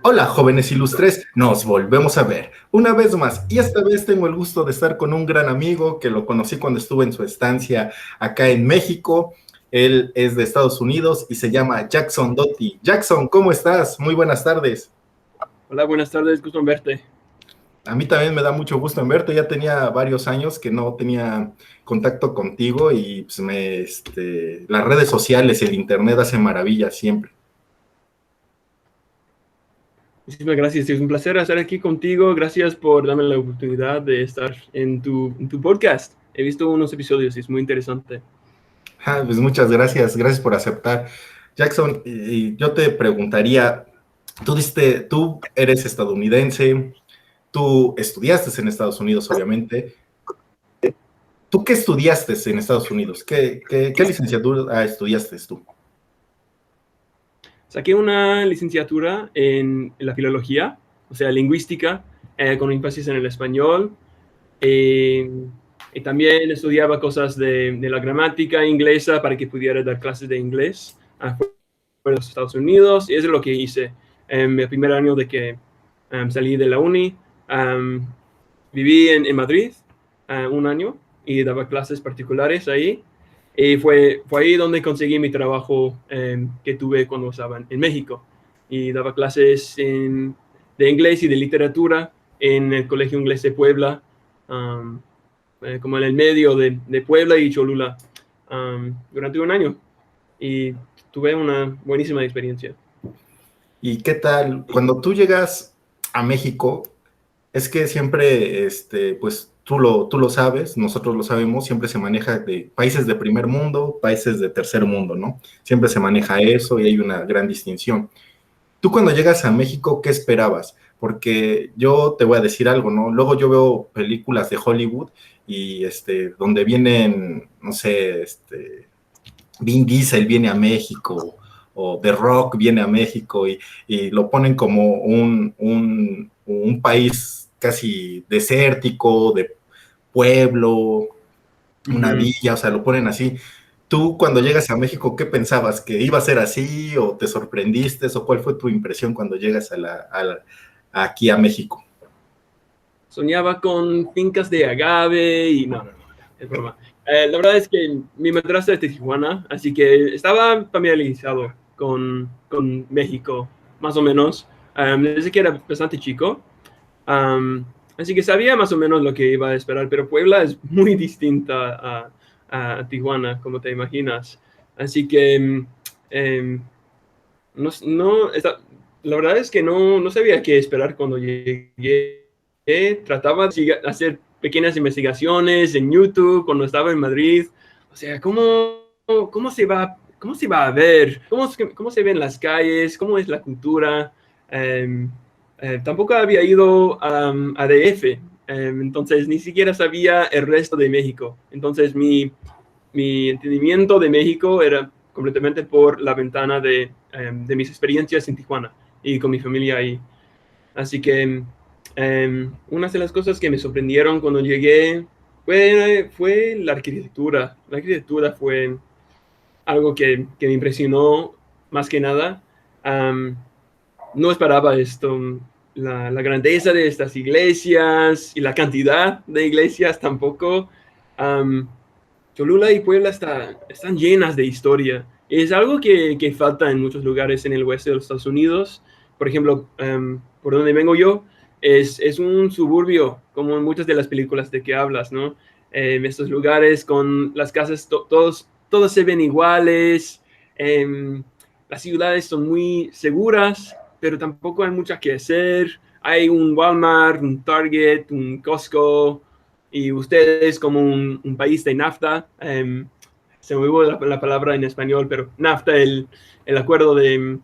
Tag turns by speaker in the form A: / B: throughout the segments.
A: Hola, jóvenes ilustres, nos volvemos a ver una vez más y esta vez tengo el gusto de estar con un gran amigo que lo conocí cuando estuve en su estancia acá en México. Él es de Estados Unidos y se llama Jackson Doty. Jackson, ¿cómo estás? Muy buenas tardes.
B: Hola, buenas tardes, gusto en verte.
A: A mí también me da mucho gusto en verte. Ya tenía varios años que no tenía contacto contigo y pues las redes sociales, el internet hacen maravillas siempre.
B: Muchísimas gracias, es un placer estar aquí contigo. Gracias por darme la oportunidad de estar en tu podcast. He visto unos episodios y es muy interesante.
A: Pues muchas gracias, gracias por aceptar. Jackson, y yo te preguntaría, tú eres estadounidense, tú estudiaste en Estados Unidos, obviamente. ¿Tú qué estudiaste en Estados Unidos? ¿Qué licenciatura estudiaste tú?
B: Saqué una licenciatura en la filología, o sea, lingüística, con énfasis en el español. Eh, y también estudiaba cosas de la gramática inglesa para que pudiera dar clases de inglés afuera de los Estados Unidos. Y eso es lo que hice en el primer año de que salí de la uni. Viví en Madrid un año y daba clases particulares ahí. Y fue ahí donde conseguí mi trabajo que tuve cuando estaba en México. Y daba clases de inglés y de literatura en el Colegio Inglés de Puebla, como en el medio de Puebla y Cholula, durante un año. Y tuve una buenísima experiencia.
A: ¿Y qué tal? Cuando tú llegas a México, es que siempre, pues tú lo sabes, nosotros lo sabemos, siempre se maneja de países de primer mundo, países de tercer mundo, ¿no? Siempre se maneja eso y hay una gran distinción. Tú cuando llegas a México, ¿qué esperabas? Porque yo te voy a decir algo, ¿no? Luego yo veo películas de Hollywood y donde vienen, no sé, Vin Diesel viene a México o The Rock viene a México y lo ponen como un país casi desértico, de pueblo, una
B: Ujú.
A: villa, o sea, lo ponen así. Tú cuando llegas a México, ¿qué pensabas? ¿Que iba a ser así o te sorprendiste o cuál fue tu impresión cuando llegas aquí a México?
B: Soñaba con fincas de agave y no, es broma. La verdad es que mi madrastra es de Tijuana, así que estaba familiarizado con México, más o menos, desde que era bastante chico. Um, Así que sabía más o menos lo que iba a esperar, pero Puebla es muy distinta a Tijuana, como te imaginas. Así que no, la verdad es que no sabía qué esperar cuando llegué. Trataba de hacer pequeñas investigaciones en YouTube cuando estaba en Madrid. O sea, cómo se va a ver? ¿Cómo se ven las calles? ¿Cómo es la cultura? Tampoco había ido a DF, entonces ni siquiera sabía el resto de México. Entonces mi entendimiento de México era completamente por la ventana de mis experiencias en Tijuana y con mi familia ahí. Así que una de las cosas que me sorprendieron cuando llegué fue la arquitectura. La arquitectura fue algo que me impresionó más que nada. Um, no esperaba esto, la grandeza de estas iglesias y la cantidad de iglesias tampoco. Um, Cholula y Puebla están llenas de historia. Es algo que falta en muchos lugares en el oeste de los Estados Unidos. Por ejemplo, por donde vengo yo, es un suburbio, como en muchas de las películas de que hablas, ¿no? Estos lugares con las casas, todos se ven iguales. Las ciudades son muy seguras, pero tampoco hay mucho que hacer. Hay un Walmart, un Target, un Costco, y ustedes como un país de NAFTA, se me olvidó la palabra en español, pero NAFTA, el acuerdo de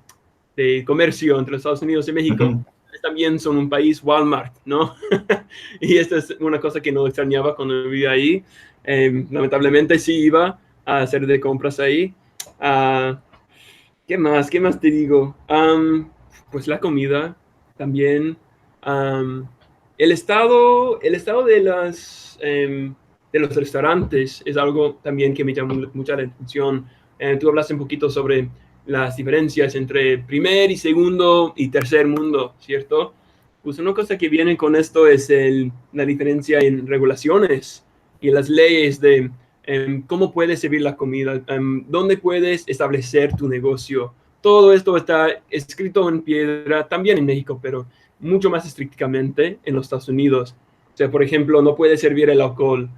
B: comercio entre los Estados Unidos y México,
A: Ujú.
B: también son un país Walmart, ¿no? Y esta es una cosa que no extrañaba cuando vivía ahí. Lamentablemente sí iba a hacer de compras ahí. Uh, ¿Qué más? ¿Qué más te digo? Pues la comida también. Um, el estado de los restaurantes es algo también que me llama mucha la atención. Tú hablaste un poquito sobre las diferencias entre primer y segundo y tercer mundo, ¿cierto? Pues una cosa que viene con esto es la diferencia en regulaciones y las leyes de cómo puedes servir la comida, dónde puedes establecer tu negocio. Todo esto está escrito en piedra también en México, pero mucho más estrictamente en los Estados Unidos. O sea, por ejemplo, no puedes servir el alcohol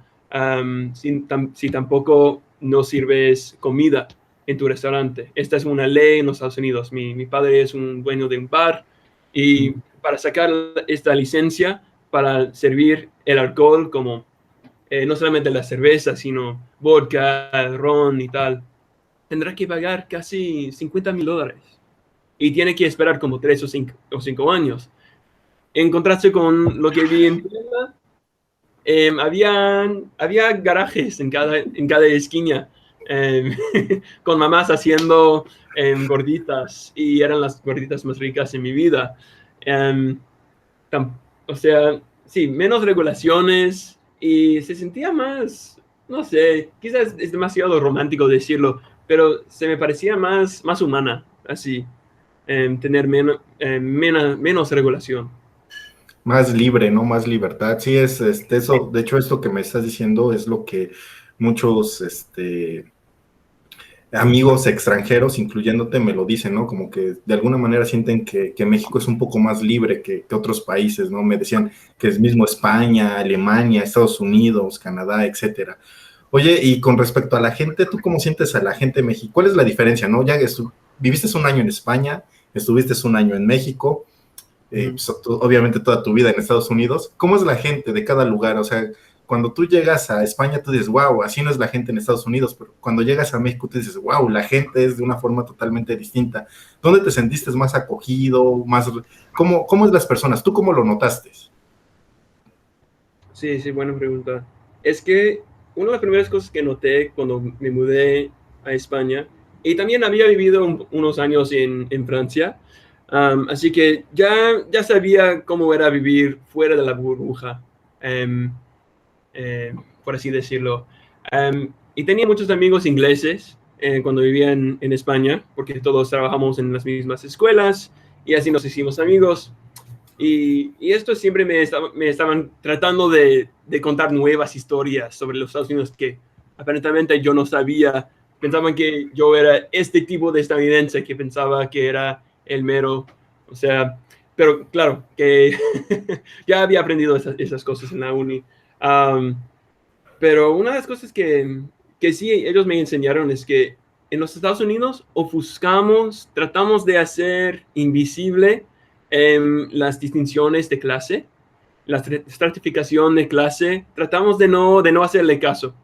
B: si tampoco no sirves comida en tu restaurante. Esta es una ley en los Estados Unidos. Mi padre es un dueño de un bar y para sacar esta licencia para servir el alcohol como no solamente la cerveza, sino vodka, ron y tal, tendrá que pagar casi $50,000 y tiene que esperar como 3 o 5 años. En contraste con lo que vi en Puebla, había garajes en cada esquina con mamás haciendo gorditas y eran las gorditas más ricas en mi vida. Em, o sea, sí, menos regulaciones y se sentía más, no sé, quizás es demasiado romántico decirlo, pero se me parecía más humana, así, tener menos regulación.
A: Más libre, ¿no? Más libertad. Sí, es eso. De hecho, esto que me estás diciendo es lo que muchos amigos extranjeros, incluyéndote, me lo dicen, ¿no? Como que de alguna manera sienten que México es un poco más libre que otros países, ¿no? Me decían que es mismo España, Alemania, Estados Unidos, Canadá, etcétera. Oye, y con respecto a la gente, ¿tú cómo sientes a la gente de México? ¿Cuál es la diferencia, no? Ya viviste un año en España, estuviste un año en México, pues, obviamente toda tu vida en Estados Unidos. ¿Cómo es la gente de cada lugar? O sea, cuando tú llegas a España, tú dices, wow, así no es la gente en Estados Unidos, pero cuando llegas a México, tú dices, wow, la gente es de una forma totalmente distinta. ¿Dónde te sentiste más acogido? ¿Cómo es las personas? ¿Tú cómo lo notaste?
B: Sí, sí, buena pregunta. Es que una de las primeras cosas que noté cuando me mudé a España, y también había vivido unos años en Francia, así que ya sabía cómo era vivir fuera de la burbuja, por así decirlo. Y tenía muchos amigos ingleses cuando vivía en España, porque todos trabajamos en las mismas escuelas y así nos hicimos amigos. Y esto siempre me estaban tratando de contar nuevas historias sobre los Estados Unidos que aparentemente yo no sabía. Pensaban que yo era este tipo de estadounidense que pensaba que era el mero, o sea, pero claro, que ya había aprendido esas cosas en la uni. Um, pero una de las cosas que sí ellos me enseñaron es que en los Estados Unidos tratamos de hacer invisible las distinciones de clase, la estratificación de clase, tratamos de no hacerle caso.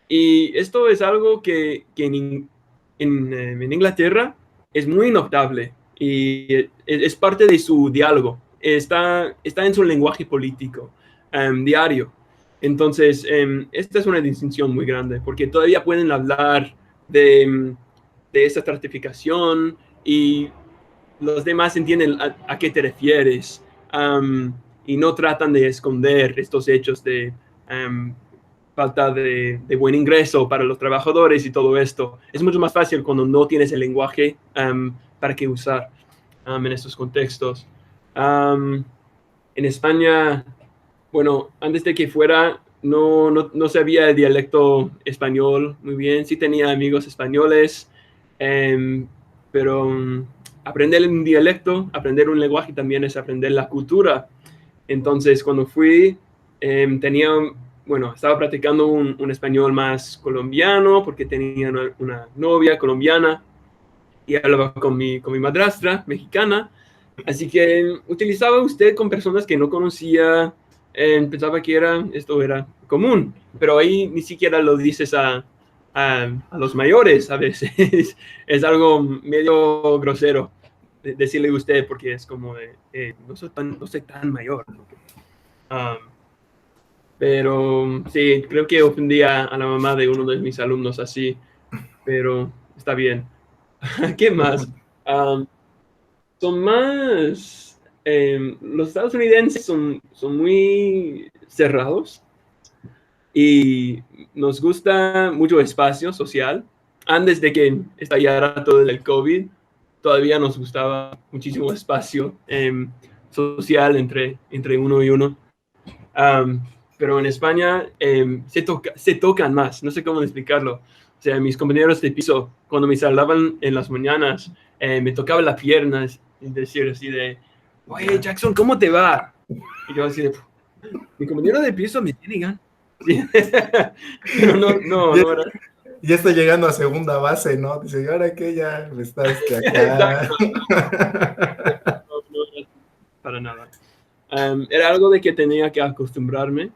B: Y esto es algo que en Inglaterra es muy notable y es parte de su diálogo, está en su lenguaje político diario. Entonces, esta es una distinción muy grande porque todavía pueden hablar de esa estratificación y los demás entienden a qué te refieres y no tratan de esconder estos hechos de falta de buen ingreso para los trabajadores y todo esto. Es mucho más fácil cuando no tienes el lenguaje para qué usar en estos contextos. En España, bueno, antes de que fuera, no sabía el dialecto español muy bien. Sí tenía amigos españoles, pero aprender un dialecto, aprender un lenguaje también es aprender la cultura. Entonces, cuando fui, estaba practicando un español más colombiano porque tenía una novia colombiana y hablaba con mi madrastra mexicana. Así que utilizaba usted con personas que no conocía, pensaba que esto era común, pero ahí ni siquiera lo dices a los mayores a veces. Es algo medio grosero decirle usted porque es como no soy tan mayor. Pero sí, creo que ofendí a la mamá de uno de mis alumnos así, pero está bien. ¿Qué más? Son más, los estadounidenses son muy cerrados y nos gusta mucho espacio social. antes de que estallara todo el COVID, todavía nos gustaba muchísimo espacio social entre uno y uno. Pero en España se tocan más, no sé cómo explicarlo. O sea, mis compañeros de piso, cuando me saludaban en las mañanas, me tocaban las piernas y decir así de, oye, Jackson, ¿cómo te va? Y yo así de, mi compañero de piso me tiene ganas. Pero no era.
A: Ya está llegando a segunda base, ¿no? Dice, ¿y ahora qué? Ya está acá.
B: Exacto. No era para nada. Era algo de que tenía que acostumbrarme,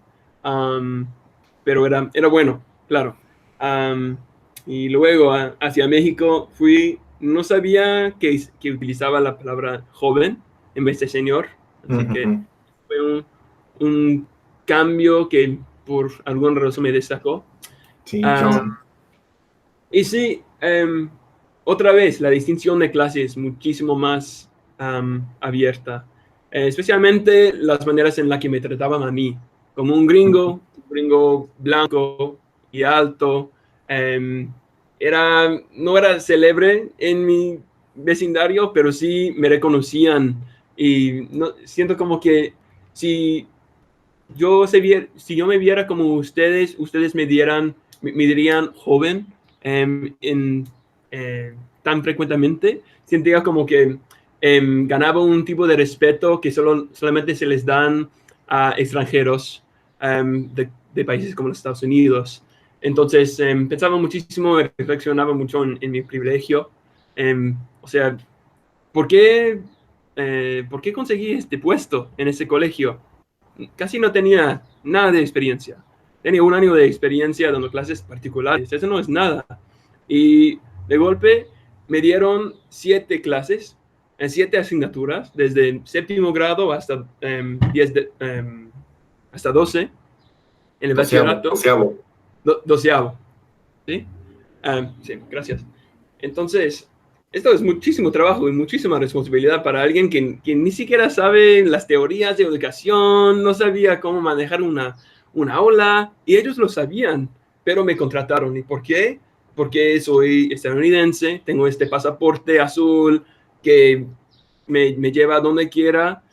B: pero era bueno, claro. Y luego hacia México no sabía que utilizaba la palabra joven en vez de señor, así que fue un cambio que por alguna razón me destacó.
A: Sí, John.
B: Y sí, otra vez, la distinción de clase es muchísimo más abierta, especialmente las maneras en las que me trataban a mí, como un gringo blanco y alto. No era célebre en mi vecindario, pero sí me reconocían y siento como que si si yo me viera como ustedes me dirían joven tan frecuentemente, sentía como que ganaba un tipo de respeto que solamente se les dan a extranjeros de países como los Estados Unidos. Entonces pensaba muchísimo, reflexionaba mucho en mi privilegio. O sea, ¿por qué conseguí este puesto en ese colegio? Casi no tenía nada de experiencia. Tenía un año de experiencia dando clases particulares. Eso no es nada. Y de golpe me dieron 7 clases, 7 asignaturas, desde séptimo grado hasta 12 en el bachillerato. Doceavo. ¿Sí? Sí, gracias. Entonces, esto es muchísimo trabajo y muchísima responsabilidad para alguien que ni siquiera sabe las teorías de educación, no sabía cómo manejar una aula, y ellos lo sabían, pero me contrataron. ¿Y por qué? Porque soy estadounidense, tengo este pasaporte azul que me lleva a donde quiera,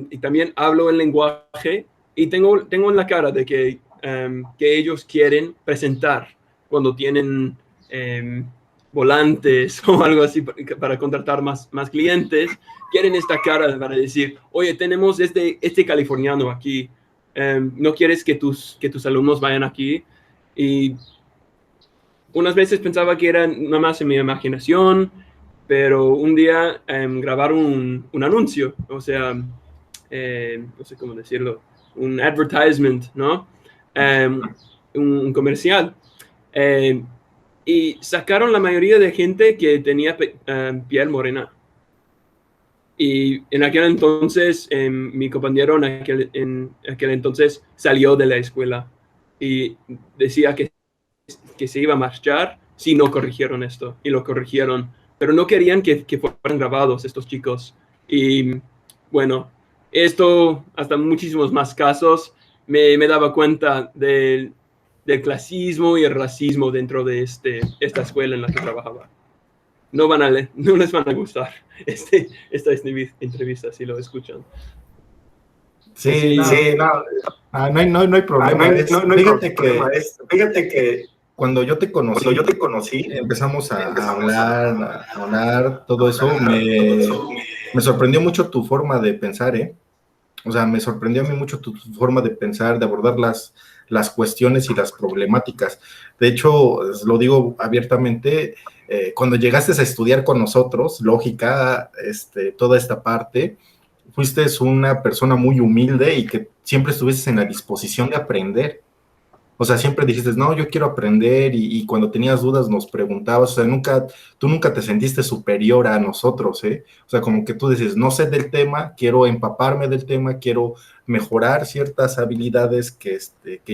B: y también hablo el lenguaje, y tengo en la cara de que ellos quieren presentar cuando tienen volantes o algo así para contratar más clientes, quieren esta cara para decir, oye, tenemos este californiano aquí, ¿no quieres que tus alumnos vayan aquí? Y unas veces pensaba que era nada más en mi imaginación, pero un día grabaron un anuncio, o sea, no sé cómo decirlo, un advertisement, ¿no? Un comercial. Y sacaron la mayoría de gente que tenía piel morena. Y en aquel entonces, mi compañero en aquel entonces salió de la escuela y decía que se iba a marchar si no corrigieron esto. Y lo corrigieron. Pero no querían que fueran grabados estos chicos. Y bueno, esto, hasta muchísimos más casos, me daba cuenta del clasismo y el racismo dentro de esta escuela en la que trabajaba. No les van a gustar esta entrevista si lo escuchan.
A: Sí, no hay problema. Fíjate que cuando yo te conocí, empezamos a hablar, todo eso, me sorprendió mucho tu forma de pensar, ¿eh? O sea, me sorprendió a mí mucho tu forma de pensar, de abordar las cuestiones y las problemáticas. De hecho, lo digo abiertamente, cuando llegaste a estudiar con nosotros, lógica, toda esta parte, fuiste una persona muy humilde y que siempre estuviste en la disposición de aprender. O sea, siempre dijiste, no, yo quiero aprender, y cuando tenías dudas nos preguntabas. O sea, tú nunca te sentiste superior a nosotros, ¿eh? O sea, como que tú dices, no sé del tema, quiero empaparme del tema, quiero mejorar ciertas habilidades que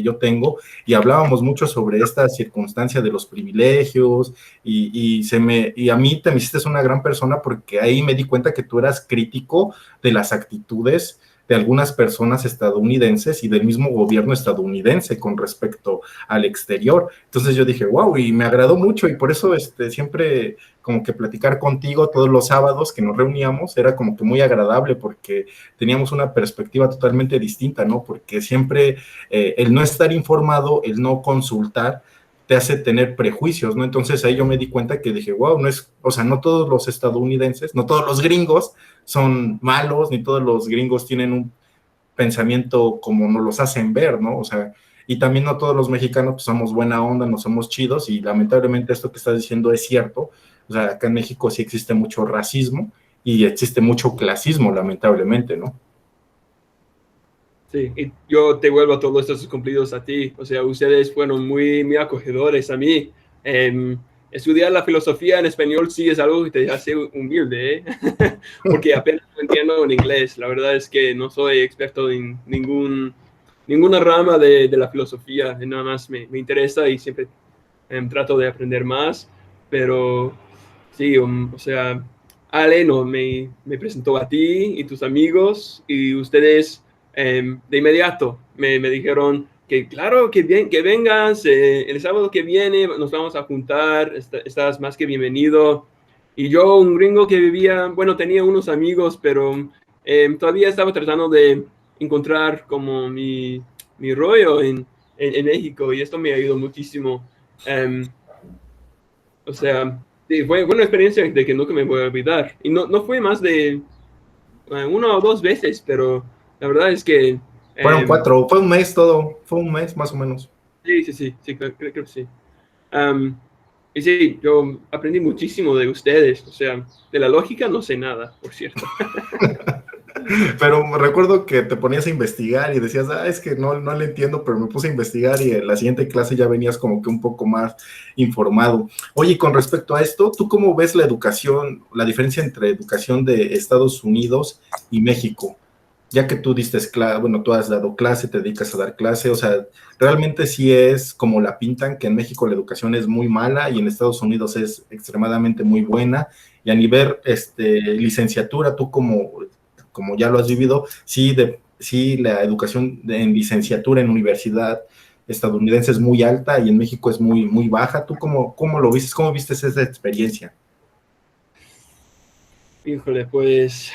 A: yo tengo, y hablábamos mucho sobre esta circunstancia de los privilegios, y a mí te me hiciste una gran persona porque ahí me di cuenta que tú eras crítico de las actitudes de algunas personas estadounidenses y del mismo gobierno estadounidense con respecto al exterior. Entonces yo dije, wow, y me agradó mucho, y por eso siempre como que platicar contigo todos los sábados que nos reuníamos era como que muy agradable, porque teníamos una perspectiva totalmente distinta, ¿no? Porque siempre el no estar informado, el no consultar, te hace tener prejuicios, ¿no? Entonces ahí yo me di cuenta que dije, wow, no todos los estadounidenses, no todos los gringos son malos, ni todos los gringos tienen un pensamiento como nos los hacen ver, ¿no? O sea, y también no todos los mexicanos pues, somos buena onda, no somos chidos, y lamentablemente esto que estás diciendo es cierto. O sea, acá en México sí existe mucho racismo y existe mucho clasismo, lamentablemente, ¿no?
B: Sí, y yo te vuelvo todos estos cumplidos a ti. O sea, ustedes fueron muy acogedores a mí. Estudiar la filosofía en español sí es algo que te hace humilde, ¿eh? Porque apenas lo entiendo en inglés. La verdad es que no soy experto en ninguna rama de la filosofía. Nada más me interesa y siempre trato de aprender más. Pero sí, o sea, Ale no, me presentó a ti y tus amigos, y ustedes de inmediato me dijeron que claro, que bien, que vengas, el sábado que viene nos vamos a juntar, estás más que bienvenido. Y yo, un gringo que vivía, bueno, tenía unos amigos, pero todavía estaba tratando de encontrar como mi rollo en México, y esto me ayudó muchísimo. O sea, sí, fue una experiencia de que nunca me voy a olvidar. Y no fue más de una o dos veces, pero la verdad es que
A: Fueron 4, fue un mes todo, fue un mes más o menos.
B: sí, creo que sí. Y sí, yo aprendí muchísimo de ustedes. O sea, de la lógica no sé nada, por cierto.
A: Pero recuerdo que te ponías a investigar y decías, es que no le entiendo, pero me puse a investigar, y en la siguiente clase ya venías como que un poco más informado. Oye, con respecto a esto, ¿tú cómo ves la educación, la diferencia entre educación de Estados Unidos y México? Ya que tú diste clase, bueno, tú has dado clase, te dedicas a dar clase, o sea, realmente sí es como la pintan, que en México la educación es muy mala y en Estados Unidos es extremadamente muy buena. Y a nivel licenciatura, tú como ya lo has vivido, sí la educación en licenciatura en universidad estadounidense es muy alta y en México es muy baja. ¿Tú cómo lo viste? ¿Cómo viste esa experiencia?
B: Híjole, pues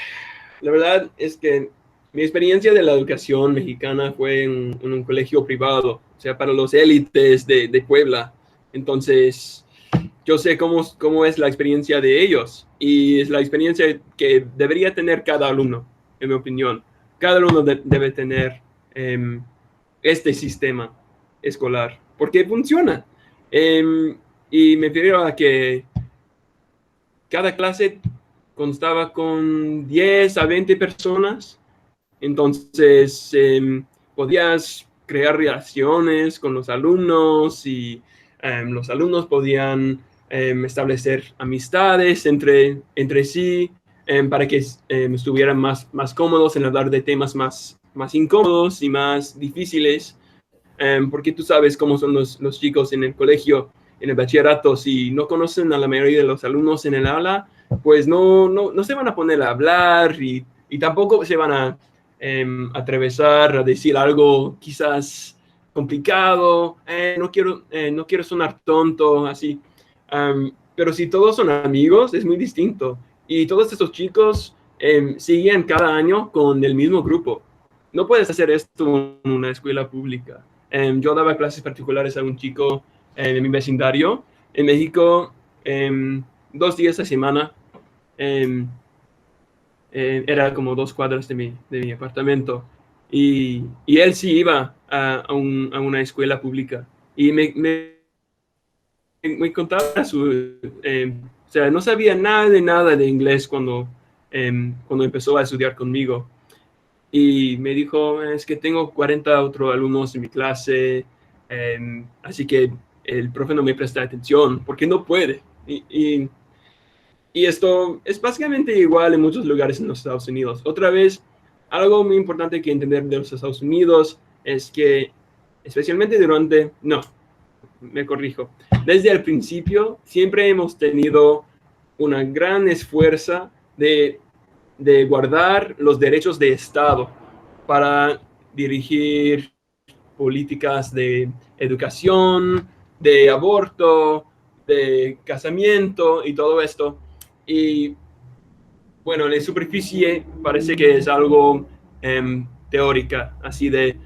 B: la verdad es que mi experiencia de la educación mexicana fue en un colegio privado, o sea, para los élites de Puebla. Entonces, yo sé cómo es la experiencia de ellos, y es la experiencia que debería tener cada alumno, en mi opinión. Cada alumno debe tener este sistema escolar, porque funciona. Y me refiero a que cada clase constaba con 10 a 20 personas. Entonces, podías crear relaciones con los alumnos, y los alumnos podían establecer amistades entre sí, para que estuvieran más cómodos en hablar de temas más incómodos y más difíciles. Porque tú sabes cómo son los chicos en el colegio, en el bachillerato. Si no conocen a la mayoría de los alumnos en el aula, pues no se van a poner a hablar, y tampoco se van a atravesar a decir algo quizás complicado. No quiero sonar tonto, así. Pero si todos son amigos, es muy distinto. Y todos estos chicos siguen cada año con el mismo grupo. No puedes hacer esto en una escuela pública. Yo daba clases particulares a un chico en mi vecindario en México, 2 días a la semana. Era como 2 cuadras de mi apartamento. Y él sí iba a una escuela pública. Y me contaba o sea, no sabía nada de inglés cuando empezó a estudiar conmigo. Y me dijo, es que tengo 40 otros alumnos en mi clase, así que el profe no me presta atención porque no puede. Y esto es básicamente igual en muchos lugares en los Estados Unidos. Otra vez, algo muy importante que entender de los Estados Unidos es que, especialmente no, me corrijo, desde el principio siempre hemos tenido una gran esfuerzo de guardar los derechos de Estado. para dirigir políticas de educación, de aborto, de casamiento y todo esto. Y bueno, en la superficie parece que es algo teórica, así de,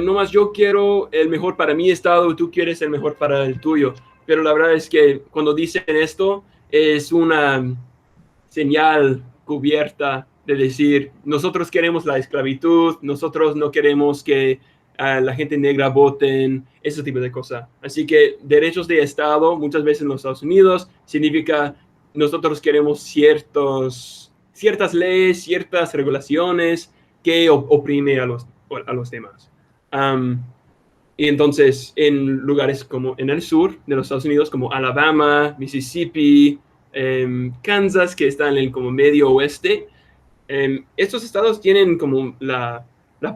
B: nomás yo quiero el mejor para mi estado y tú quieres el mejor para el tuyo. Pero la verdad es que cuando dicen esto es una señal cubierta de decir, nosotros queremos la esclavitud, nosotros no queremos que la gente negra voten, ese tipo de cosas. Así que derechos de Estado, muchas veces en los Estados Unidos, significa nosotros queremos ciertas leyes, ciertas regulaciones que oprime a los demás. Y entonces, en lugares como en el sur de los Estados Unidos, como Alabama, Mississippi, Kansas, que están en el como medio oeste, estos estados tienen como la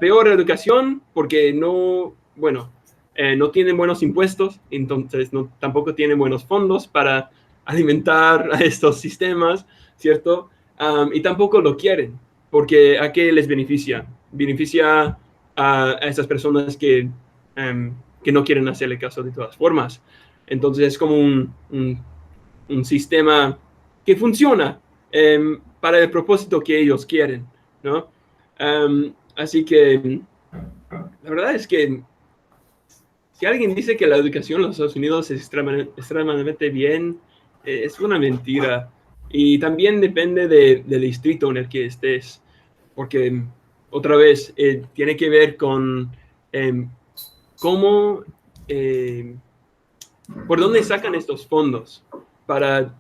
B: peor educación porque no, bueno, no tienen buenos impuestos, entonces tampoco tienen buenos fondos para alimentar a estos sistemas, ¿cierto? Y tampoco lo quieren, porque ¿a qué les beneficia? Beneficia a esas personas que no quieren hacerle caso de todas formas. Entonces es como un sistema que funciona para el propósito que ellos quieren, ¿no? Así que la verdad es que si alguien dice que la educación en los Estados Unidos es extremadamente bien, es una mentira. Y también depende del distrito en el que estés, porque otra vez tiene que ver con cómo, por dónde sacan estos fondos para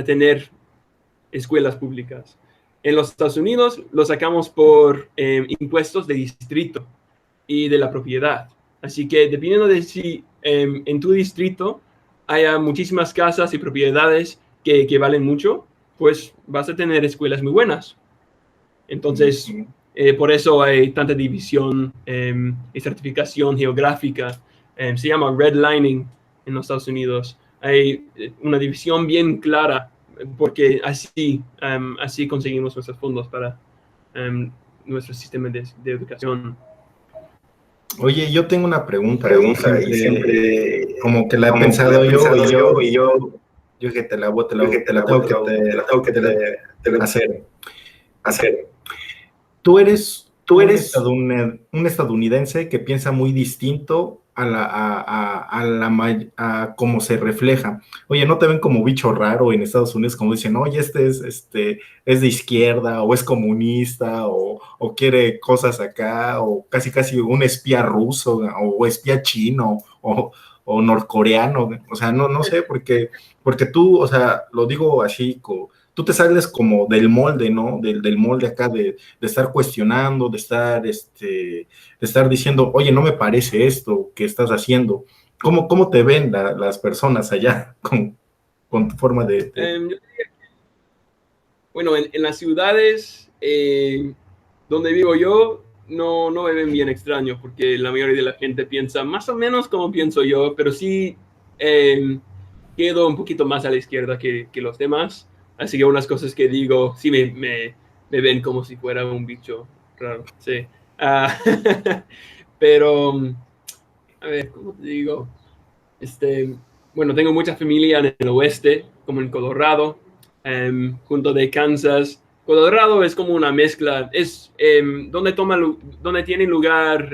B: tener escuelas públicas. En los Estados Unidos lo sacamos por impuestos de distrito y de la propiedad. Así que dependiendo de si en tu distrito haya muchísimas casas y propiedades que valen mucho, pues vas a tener escuelas muy buenas. Entonces, por eso hay tanta división y certificación geográfica. Se llama redlining en los Estados Unidos. Hay una división bien clara porque así conseguimos nuestros fondos para nuestro sistema de educación.
A: Oye, yo tengo una pregunta y siempre como que la he pensado yo que te la tengo que hacer. Tú eres un estadounidense que piensa muy distinto a cómo se refleja. Oye, ¿no te ven como bicho raro en Estados Unidos? Como dicen, oye, es de izquierda, o es comunista, o quiere cosas acá, o casi un espía ruso, o espía chino, o norcoreano. O sea, no sé, porque tú, o sea, lo digo así, tú te sales como del molde, ¿no? Del molde acá de estar cuestionando, de estar diciendo, oye, no me parece esto que estás haciendo. ¿Cómo te ven las personas allá con tu forma
B: Bueno, en las ciudades donde vivo yo, no me ven bien extraño, porque la mayoría de la gente piensa más o menos como pienso yo, pero sí quedo un poquito más a la izquierda que los demás. Así que unas cosas que digo, sí me ven como si fuera un bicho raro, sí. Pero, a ver, ¿cómo te digo? Bueno, tengo mucha familia en el oeste, como en Colorado, junto de Kansas. Colorado es como una mezcla, es donde tiene lugar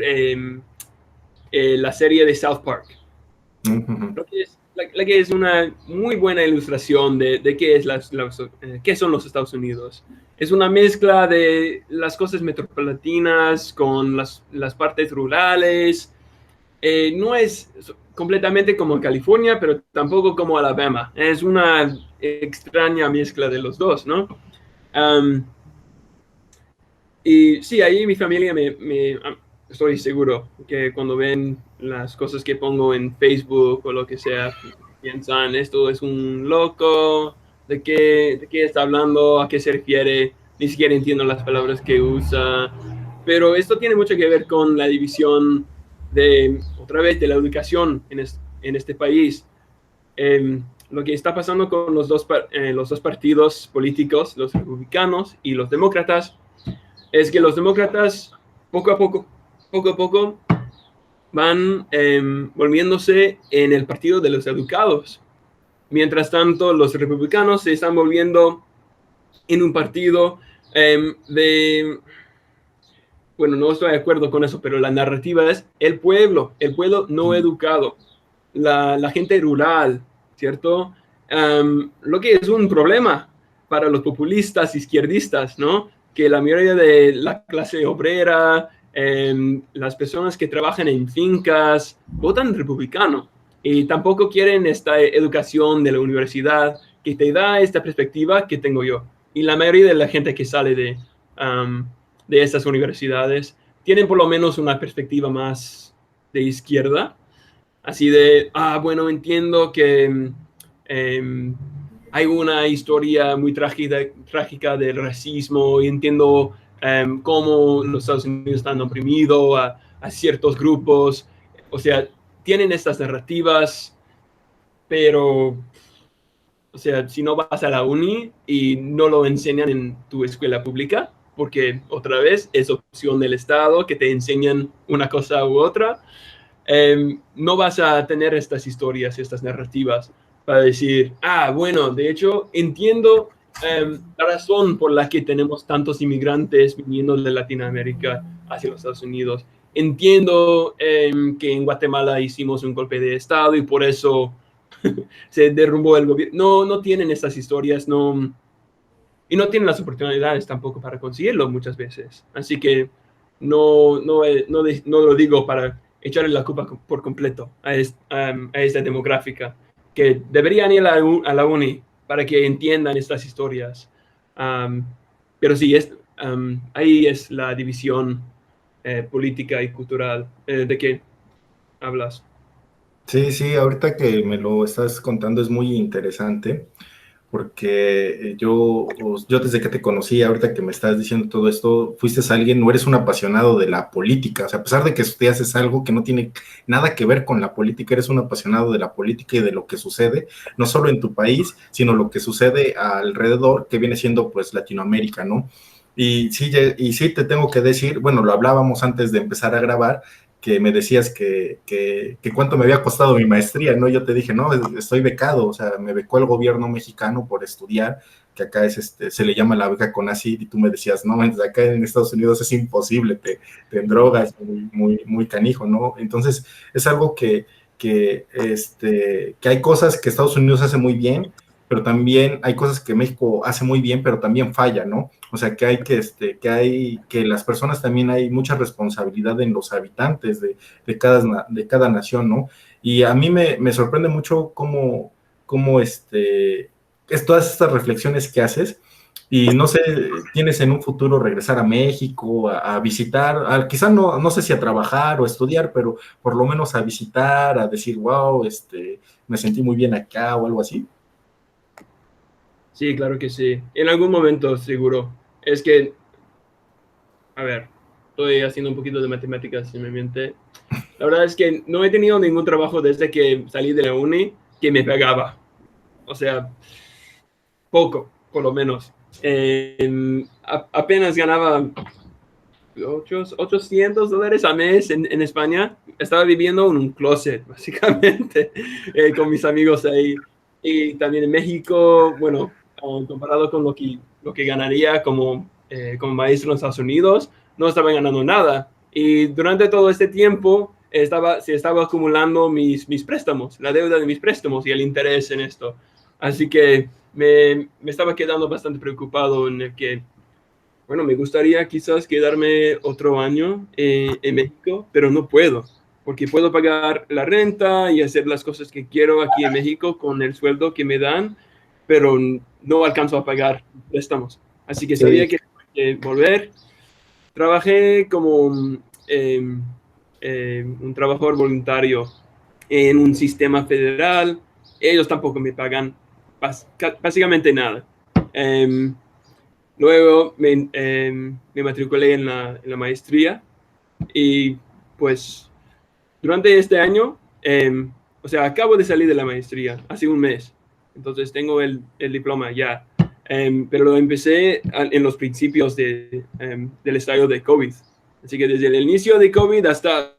B: la serie de South Park. Lo que es, la que es una muy buena ilustración de qué es qué son los Estados Unidos. Es una mezcla de las cosas metropolitanas con las partes rurales. No es completamente como California, pero tampoco como Alabama. Es una extraña mezcla de los dos, ¿no? Y sí, ahí mi familia estoy seguro que cuando ven las cosas que pongo en Facebook o lo que sea, piensan, esto es un loco, de qué está hablando, a qué se refiere, ni siquiera entiendo las palabras que usa. Pero esto tiene mucho que ver con la división otra vez, de la educación en este país. Lo que está pasando con los dos partidos políticos, los republicanos y los demócratas, es que los demócratas poco a poco van volviéndose en el partido de los educados. Mientras tanto, los republicanos se están volviendo en un partido bueno, no estoy de acuerdo con eso, pero la narrativa es el pueblo no educado, la gente rural, ¿cierto? Lo que es un problema para los populistas izquierdistas, ¿no? Que la mayoría de la clase obrera, las personas que trabajan en fincas, votan republicano y tampoco quieren esta educación de la universidad que te da esta perspectiva que tengo yo. Y la mayoría de la gente que sale de estas universidades tienen por lo menos una perspectiva más de izquierda, así de, bueno, entiendo que hay una historia muy trágica del racismo y entiendo cómo los Estados Unidos están oprimidos a ciertos grupos. O sea, tienen estas narrativas, pero, o sea, si no vas a la uni y no lo enseñan en tu escuela pública, porque otra vez es opción del Estado que te enseñan una cosa u otra, no vas a tener estas historias, estas narrativas para decir, bueno, de hecho, entiendo la razón por la que tenemos tantos inmigrantes viniendo de Latinoamérica hacia los Estados Unidos. Entiendo que en Guatemala hicimos un golpe de Estado y por eso se derrumbó el gobierno. No tienen estas historias, y no tienen las oportunidades tampoco para conseguirlo muchas veces. Así que no lo digo para echarle la culpa por completo a esta demográfica, que deberían ir a la uni para que entiendan estas historias. Pero sí, ahí es la división política y cultural. ¿De qué hablas?
A: Sí, sí, ahorita que me lo estás contando es muy interesante porque yo desde que te conocí, ahorita que me estás diciendo todo esto, fuiste alguien, no eres un apasionado de la política, o sea, a pesar de que estudias algo que no tiene nada que ver con la política, eres un apasionado de la política y de lo que sucede, no solo en tu país, sino lo que sucede alrededor, que viene siendo pues Latinoamérica, ¿no? Y sí te tengo que decir, bueno, lo hablábamos antes de empezar a grabar, que me decías que cuánto me había costado mi maestría, ¿no? Yo te dije, no, estoy becado, o sea, me becó el gobierno mexicano por estudiar, que acá es se le llama la beca CONACYT, y tú me decías, no, acá en Estados Unidos es imposible, te drogas muy canijo, ¿no? Entonces, es algo que hay cosas que Estados Unidos hace muy bien, pero también hay cosas que México hace muy bien, pero también falla, ¿no? O sea, que hay que las personas también hay mucha responsabilidad en los habitantes de cada nación, ¿no? Y a mí me sorprende mucho cómo es todas estas reflexiones que haces, y no sé, tienes en un futuro regresar a México, a visitar, quizá no sé si a trabajar o a estudiar, pero por lo menos a visitar, a decir, wow, me sentí muy bien acá o algo así.
B: Sí, claro que sí. En algún momento, seguro. Es que, a ver, estoy haciendo un poquito de matemáticas en mi mente. La verdad es que no he tenido ningún trabajo desde que salí de la uni que me pagaba. O sea, poco, por lo menos. Apenas ganaba $800 al mes en España. Estaba viviendo en un closet, básicamente, con mis amigos ahí. Y también en México, bueno, comparado con lo que ganaría como maestro en Estados Unidos, no estaba ganando nada. Y durante todo este tiempo se estaba acumulando mis préstamos, la deuda de mis préstamos y el interés en esto. Así que me estaba quedando bastante preocupado en el que, bueno, me gustaría quizás quedarme otro año en México, pero no puedo, porque puedo pagar la renta y hacer las cosas que quiero aquí en México con el sueldo que me dan, pero no alcanzo a pagar préstamos. Así que
A: Sí,
B: sabía que volver. Trabajé como un trabajador voluntario en un sistema federal. Ellos tampoco me pagan básicamente nada. Um, Luego me matriculé en la maestría y pues durante este año, o sea, acabo de salir de la maestría hace un mes, entonces tengo el diploma ya. pero lo empecé en los principios del estadio de COVID. Así que desde el inicio de COVID hasta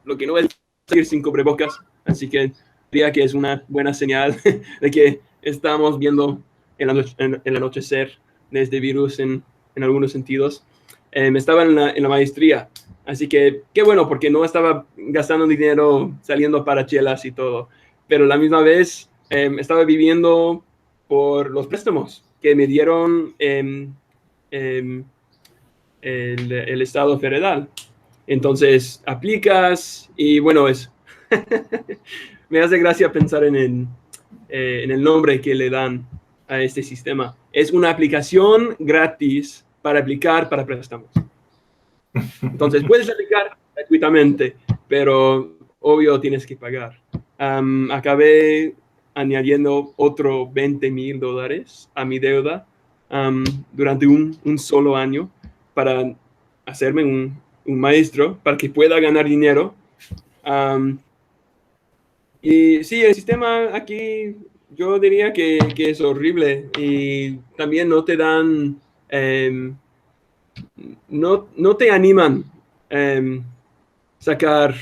B: lo que no es seguir sin cubrebocas. Así que diría que es una buena señal de que estamos viendo el anochecer de este virus en algunos sentidos. Estaba en la maestría, así que qué bueno, porque no estaba gastando dinero saliendo para chelas y todo, pero a la misma vez estaba viviendo por los préstamos que me dieron el Estado federal. Entonces aplicas y bueno, me hace gracia pensar en el nombre que le dan a este sistema. Es una aplicación gratis para aplicar para préstamos. Entonces puedes aplicar gratuitamente, pero obvio tienes que pagar. Acabé añadiendo otro $20,000 a mi deuda durante un solo año para hacerme un maestro, para que pueda ganar dinero. Y sí, el sistema aquí yo diría que es horrible y también no te dan, no te animan eh, sacar,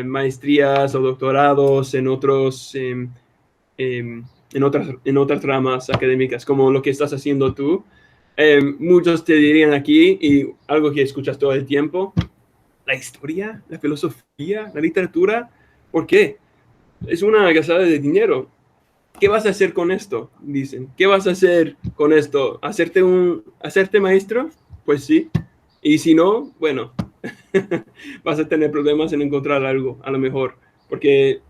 B: maestrías o doctorados en otros, en otras ramas académicas, como lo que estás haciendo tú. Muchos te dirían aquí, y algo que escuchas todo el tiempo, la historia, la filosofía, la literatura, ¿por qué? Es una gastada de dinero. ¿Qué vas a hacer con esto? Dicen. ¿Qué vas a hacer con esto? ¿Hacerte maestro? Pues sí. Y si no, bueno, vas a tener problemas en encontrar algo, a lo mejor. Porque,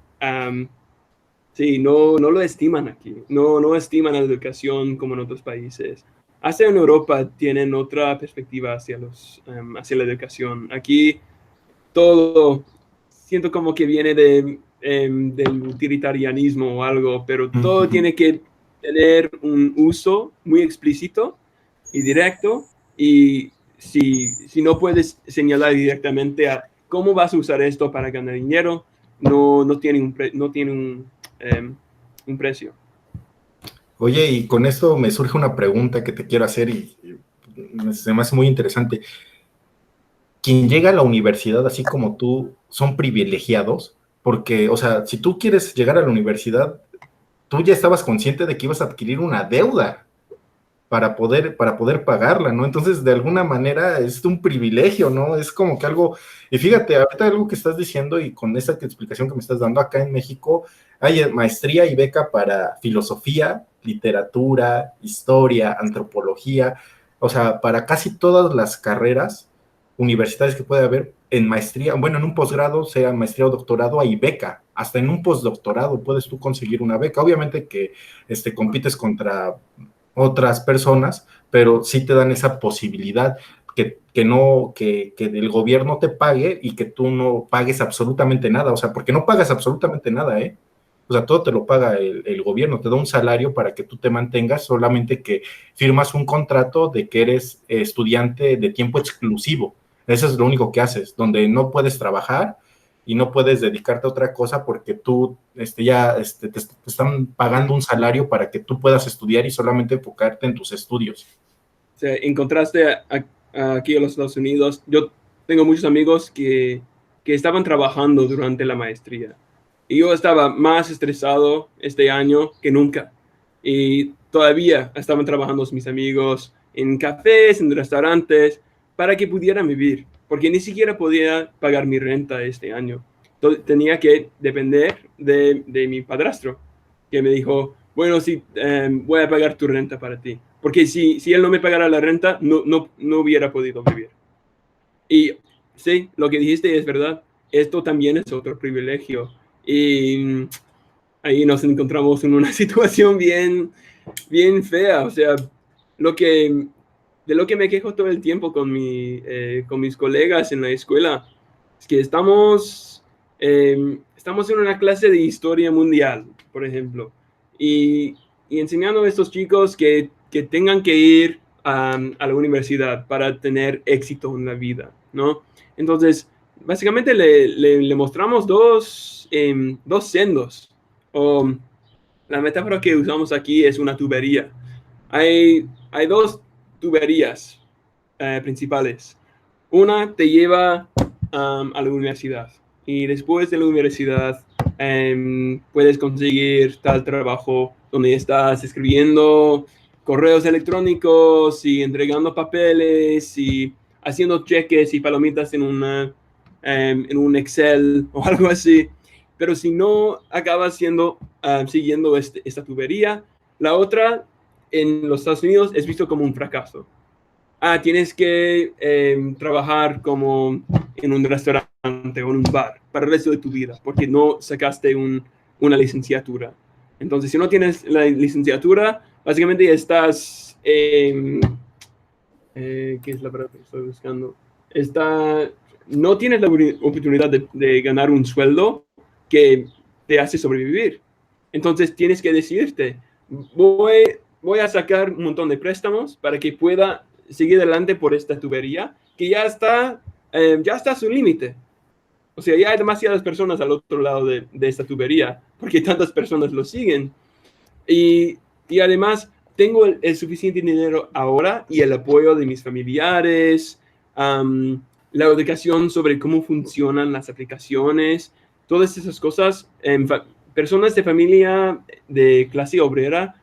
B: sí, no lo estiman aquí. No estiman la educación como en otros países. Hasta en Europa tienen otra perspectiva hacia la educación. Aquí todo siento como que viene del utilitarianismo o algo, pero todo tiene que tener un uso muy explícito y directo, y si no puedes señalar directamente a cómo vas a usar esto para ganar dinero, no tiene un precio.
A: Oye, y con esto me surge una pregunta que te quiero hacer y se me hace muy interesante. Quien llega a la universidad así como tú son privilegiados, porque, o sea, si tú quieres llegar a la universidad, tú ya estabas consciente de que ibas a adquirir una deuda para poder pagarla, ¿no? Entonces, de alguna manera es un privilegio, ¿no? Es como que algo, y fíjate, ahorita algo que estás diciendo y con esta explicación que me estás dando acá en México, hay maestría y beca para filosofía, literatura, historia, antropología, o sea, para casi todas las carreras universitarias que puede haber en maestría, bueno, en un posgrado, sea maestría o doctorado, hay beca, hasta en un postdoctorado puedes tú conseguir una beca, obviamente que compites contra otras personas, pero sí te dan esa posibilidad que el gobierno te pague y que tú no pagues absolutamente nada, o sea, porque no pagas absolutamente nada, ¿eh? O sea, todo te lo paga el gobierno, te da un salario para que tú te mantengas, solamente que firmas un contrato de que eres estudiante de tiempo exclusivo. Eso es lo único que haces, donde no puedes trabajar y no puedes dedicarte a otra cosa porque tú te están pagando un salario para que tú puedas estudiar y solamente enfocarte en tus estudios.
B: O sea, encontraste aquí en los Estados Unidos, yo tengo muchos amigos que estaban trabajando durante la maestría. Y yo estaba más estresado este año que nunca. Y todavía estaban trabajando mis amigos en cafés, en restaurantes, para que pudieran vivir. Porque ni siquiera podía pagar mi renta este año. Tenía que depender de mi padrastro, que me dijo, bueno, sí, voy a pagar tu renta para ti. Porque si él no me pagara la renta, no hubiera podido vivir. Y sí, lo que dijiste es verdad. Esto también es otro privilegio. Y ahí nos encontramos en una situación bien fea. O sea, de lo que me quejo todo el tiempo con mis colegas en la escuela es que estamos en una clase de historia mundial, por ejemplo, y enseñando a estos chicos que tengan que ir a la universidad para tener éxito en la vida, ¿no? Entonces, básicamente le mostramos dos sendos. O la metáfora que usamos aquí es una tubería. Hay dos tuberías principales. Una te lleva a la universidad y después de la universidad puedes conseguir tal trabajo donde estás escribiendo correos electrónicos y entregando papeles y haciendo cheques y palomitas en un Excel o algo así. Pero si no acabas siguiendo esta tubería, la otra en los Estados Unidos es visto como un fracaso. Tienes que trabajar como en un restaurante o en un bar para el resto de tu vida, porque no sacaste una licenciatura. Entonces, si no tienes la licenciatura, básicamente estás, ¿qué es la palabra que estoy buscando? No tienes la oportunidad de ganar un sueldo que te hace sobrevivir. Entonces, tienes que decidirte, voy a sacar un montón de préstamos para que pueda seguir adelante por esta tubería que ya está a su límite. O sea, ya hay demasiadas personas al otro lado de esta tubería porque tantas personas lo siguen. Y además tengo el suficiente dinero ahora y el apoyo de mis familiares, la educación sobre cómo funcionan las aplicaciones, todas esas cosas. Personas de familia de clase obrera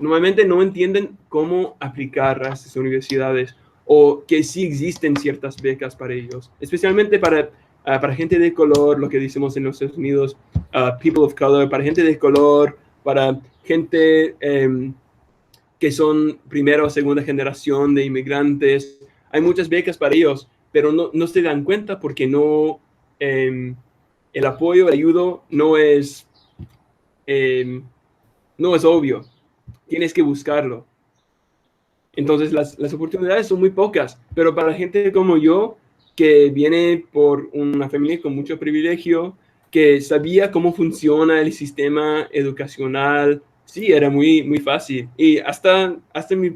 B: normalmente no entienden cómo aplicar a estas universidades o que sí existen ciertas becas para ellos, especialmente para gente de color, lo que decimos en los Estados Unidos, people of color, para gente de color, para gente que son primera o segunda generación de inmigrantes. Hay muchas becas para ellos, pero no se dan cuenta porque el apoyo, el ayudo no es obvio. Tienes que buscarlo. Entonces las oportunidades son muy pocas, pero para gente como yo, que viene por una familia con mucho privilegio, que sabía cómo funciona el sistema educacional, sí, era muy, muy fácil. Y hasta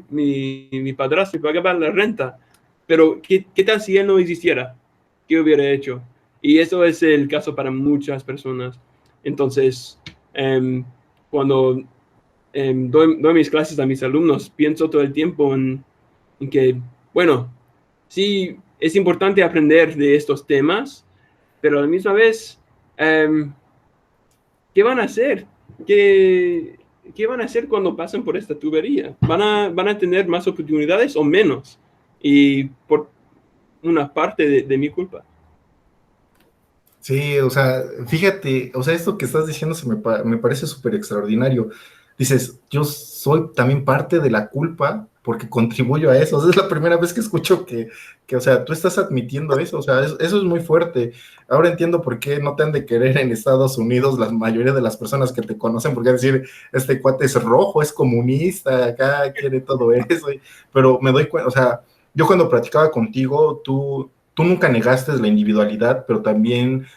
B: mi padrastro pagaba la renta. Pero ¿qué tal si él no existiera? ¿Qué hubiera hecho? Y eso es el caso para muchas personas. Entonces, cuando doy mis clases a mis alumnos, pienso todo el tiempo en que, bueno, sí, es importante aprender de estos temas, pero a la misma vez, ¿qué van a hacer? ¿Qué van a hacer cuando pasen por esta tubería? ¿Van a tener más oportunidades o menos? Y por una parte de mi culpa.
A: Sí, o sea, fíjate, o sea, esto que estás diciendo me parece súper extraordinario. Dices, yo soy también parte de la culpa porque contribuyo a eso. O sea, es la primera vez que escucho o sea, tú estás admitiendo eso. O sea, eso es muy fuerte. Ahora entiendo por qué no te han de querer en Estados Unidos la mayoría de las personas que te conocen, porque decir, este cuate es rojo, es comunista, acá quiere todo eso. Pero me doy cuenta, o sea, yo cuando platicaba contigo, tú nunca negaste la individualidad, pero también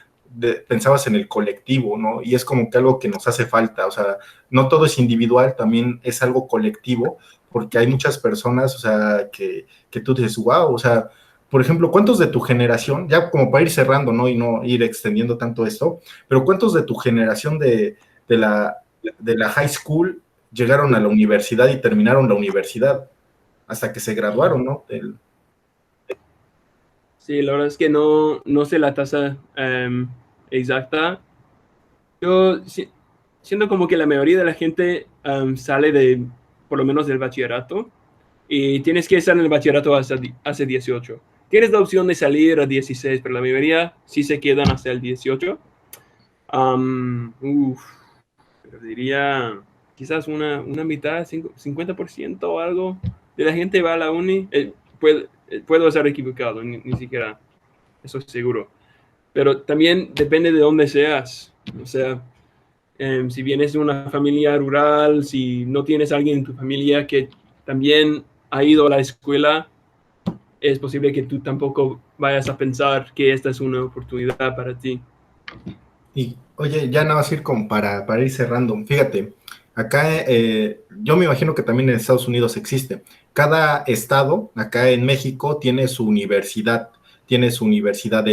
A: pensabas en el colectivo, ¿no? Y es como que algo que nos hace falta, o sea, no todo es individual, también es algo colectivo, porque hay muchas personas, o sea, que tú dices, wow, o sea, por ejemplo, ¿cuántos de tu generación, ya como para ir cerrando, ¿no? Y no ir extendiendo tanto esto, pero ¿cuántos de tu generación de la, de la high school llegaron a la universidad y terminaron la universidad hasta que se graduaron, ¿no?
B: Sí, la verdad es que no sé la tasa exacta. Yo siento como que la mayoría de la gente sale por lo menos del bachillerato, y tienes que estar en el bachillerato hasta 18. Tienes la opción de salir a 16, pero la mayoría sí se quedan hasta el 18. Pero diría quizás una mitad, 50% o algo de la gente va a la uni. Puedo estar equivocado, ni siquiera eso es seguro. Pero también depende de dónde seas. O sea, si vienes de una familia rural, si no tienes a alguien en tu familia que también ha ido a la escuela, es posible que tú tampoco vayas a pensar que esta es una oportunidad para ti.
A: Y oye, ya nada más ir como para ir cerrando. Fíjate, acá yo me imagino que también en Estados Unidos existe. Cada estado, acá en México, tiene su universidad, tiene su universidad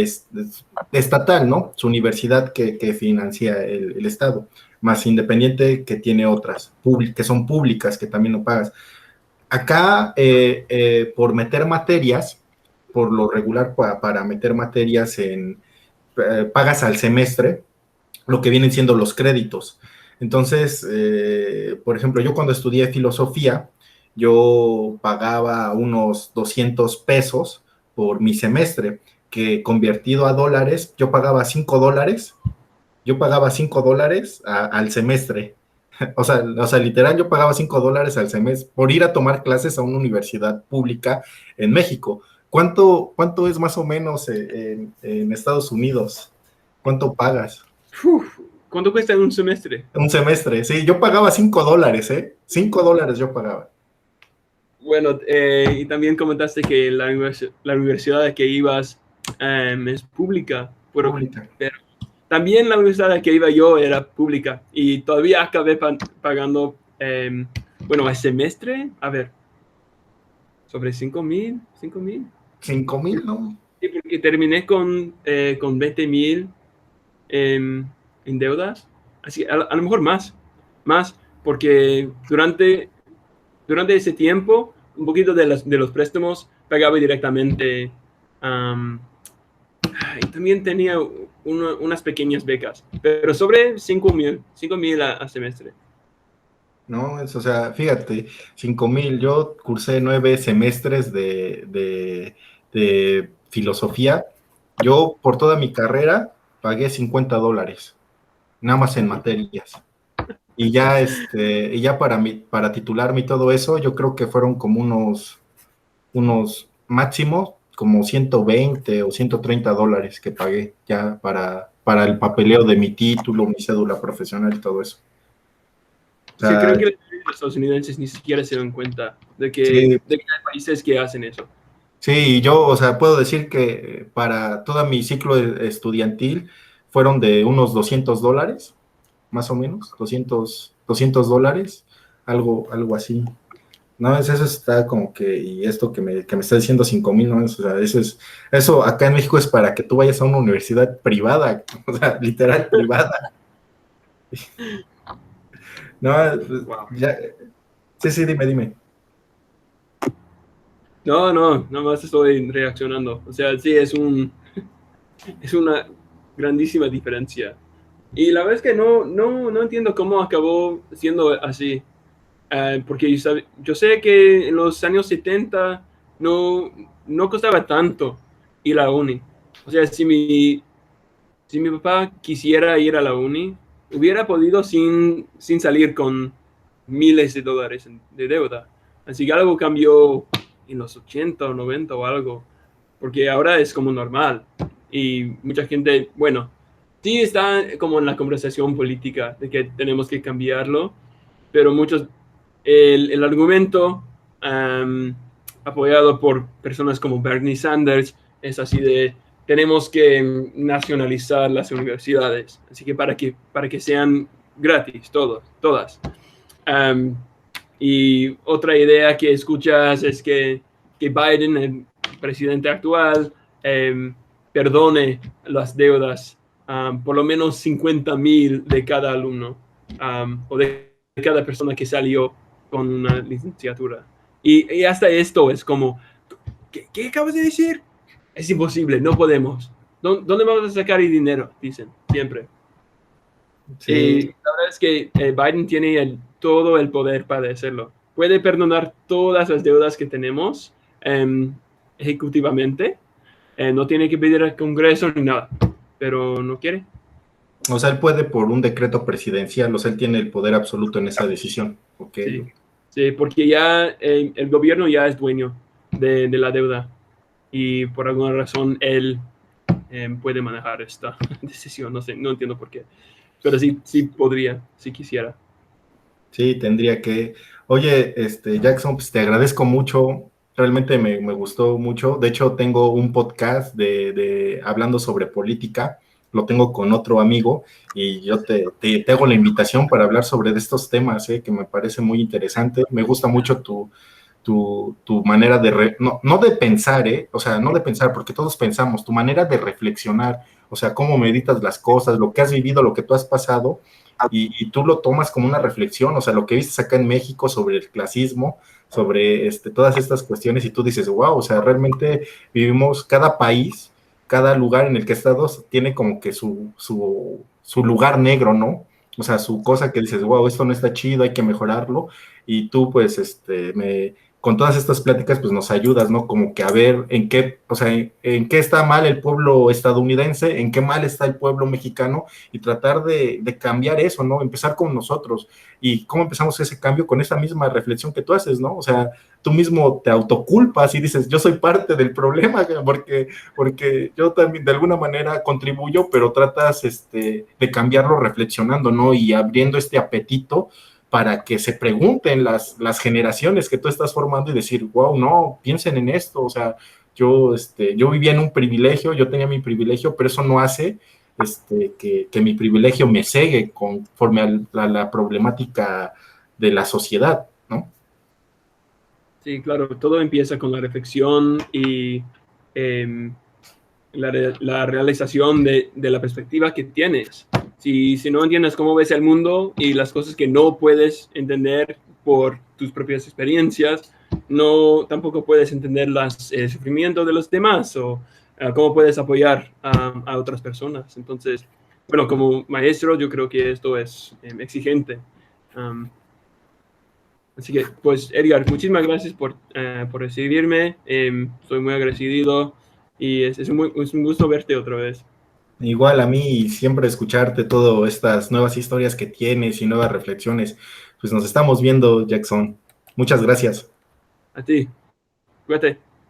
A: estatal, ¿no? Su universidad que financia el Estado, más independiente que tiene otras, que son públicas, que también no pagas. Acá, por meter materias, por lo regular, para meter materias pagas al semestre, lo que vienen siendo los créditos. Entonces, por ejemplo, yo cuando estudié filosofía, yo pagaba unos 200 pesos por mi semestre, que convertido a dólares, yo pagaba $5, al semestre. O sea, literal, yo pagaba $5 al semestre por ir a tomar clases a una universidad pública en México. ¿Cuánto es más o menos en Estados Unidos? ¿Cuánto pagas?
B: Uf, ¿cuánto cuesta un semestre?
A: Un semestre, sí, yo pagaba $5, ¿eh? $5 yo pagaba.
B: Bueno, y también comentaste que la universidad a que ibas es pública,
A: Pública.
B: pero también la universidad a la que iba yo era pública y todavía acabé pagando, bueno, al semestre, a ver, sobre 5,000.
A: 5,000, ¿no?
B: Sí, porque terminé con 20,000 en deudas, así a lo mejor más, porque durante ese tiempo, un poquito de los préstamos pagaba directamente. Y también tenía unas pequeñas becas, pero sobre 5,000 a semestre.
A: No, o sea, fíjate, 5,000. Yo cursé 9 semestres de filosofía. Yo por toda mi carrera pagué $50, nada más en materias. Y ya para titularme y todo eso, yo creo que fueron como unos máximos, como 120 o $130 que pagué ya para el papeleo de mi título, mi cédula profesional y todo eso. O
B: Sí,
A: sea,
B: creo que los estadounidenses ni siquiera se dan cuenta de que
A: sí,
B: hay países que hacen eso.
A: sí, yo, o sea, puedo decir que para todo mi ciclo estudiantil fueron de unos $200, más o menos, $200, algo así. No, eso está como que, y esto que me está diciendo 5,000, ¿no? O sea, eso acá en México es para que tú vayas a una universidad privada, o sea, literal privada. No, pues,
B: Wow.
A: ya, sí, dime.
B: No, nada más estoy reaccionando. O sea, sí, es una grandísima diferencia. Y la verdad es que no entiendo cómo acabó siendo así. Porque yo sé que en los años 70 no costaba tanto ir a la uni. O sea, si mi papá quisiera ir a la uni, hubiera podido sin salir con miles de dólares de deuda. Así que algo cambió en los 80 o 90 o algo, porque ahora es como normal. Y mucha gente, bueno, sí está como en la conversación política de que tenemos que cambiarlo, pero el argumento apoyado por personas como Bernie Sanders es así de tenemos que nacionalizar las universidades, así que para que sean gratis todas. Y otra idea que escuchas es que Biden, el presidente actual, perdone las deudas, por lo menos 50,000 de cada alumno, o de cada persona que salió con una licenciatura. Y hasta esto es como, ¿qué acabas de decir? Es imposible, no podemos. ¿Dónde vamos a sacar el dinero? Dicen, siempre. Y
A: Sí,
B: la verdad es que Biden tiene todo el poder para hacerlo. Puede perdonar todas las deudas que tenemos ejecutivamente. No tiene que pedir al Congreso ni nada, pero no quiere.
A: o sea, él puede por un decreto presidencial, o sea, él tiene el poder absoluto en esa decisión, ¿ok?
B: Sí, sí, porque ya el gobierno ya es dueño de la deuda y por alguna razón él puede manejar esta decisión. No sé, no entiendo por qué, pero sí podría, si quisiera.
A: Sí, tendría que. Oye, Jackson, pues te agradezco mucho. Realmente me gustó mucho. De hecho, tengo un podcast hablando sobre política. Lo tengo con otro amigo y yo te hago la invitación para hablar sobre estos temas, que me parece muy interesante. Me gusta mucho tu manera de, no de pensar, o sea, no de pensar, porque todos pensamos, tu manera de reflexionar, o sea, cómo meditas las cosas, lo que has vivido, lo que tú has pasado, y tú lo tomas como una reflexión, o sea, lo que viste acá en México sobre el clasismo, sobre todas estas cuestiones, y tú dices, wow, o sea, realmente vivimos, cada país, cada lugar en el que estás tiene como que su lugar negro, ¿no? O sea, su cosa que dices, wow, esto no está chido, hay que mejorarlo, y tú, pues, con todas estas pláticas, pues nos ayudas, ¿no? Como que a ver en qué, o sea, en qué está mal el pueblo estadounidense, en qué mal está el pueblo mexicano, y tratar de cambiar eso, ¿no? Empezar con nosotros. ¿Y cómo empezamos ese cambio? Con esa misma reflexión que tú haces, ¿no? O sea, tú mismo te autoculpas y dices, yo soy parte del problema, porque yo también de alguna manera contribuyo, pero tratas de cambiarlo reflexionando, ¿no? Y abriendo este apetito para que se pregunten las generaciones que tú estás formando y decir, wow, no, piensen en esto, o sea, yo vivía en un privilegio, yo tenía mi privilegio, pero eso no hace que mi privilegio me cegue conforme a la problemática de la sociedad, ¿no?
B: Sí, claro, todo empieza con la reflexión y em, la realización de la perspectiva que tienes. Si no entiendes cómo ves el mundo y las cosas que no puedes entender por tus propias experiencias, no tampoco puedes entender el sufrimiento de los demás o cómo puedes apoyar a otras personas. Entonces, bueno, como maestro, yo creo que esto es exigente. Um, Así que, pues, Edgar, muchísimas gracias por recibirme. Estoy muy agradecido y es un gusto verte otra vez.
A: Igual a mí siempre escucharte todas estas nuevas historias que tienes y nuevas reflexiones, pues nos estamos viendo, Jackson. Muchas gracias.
B: A ti, cuídate.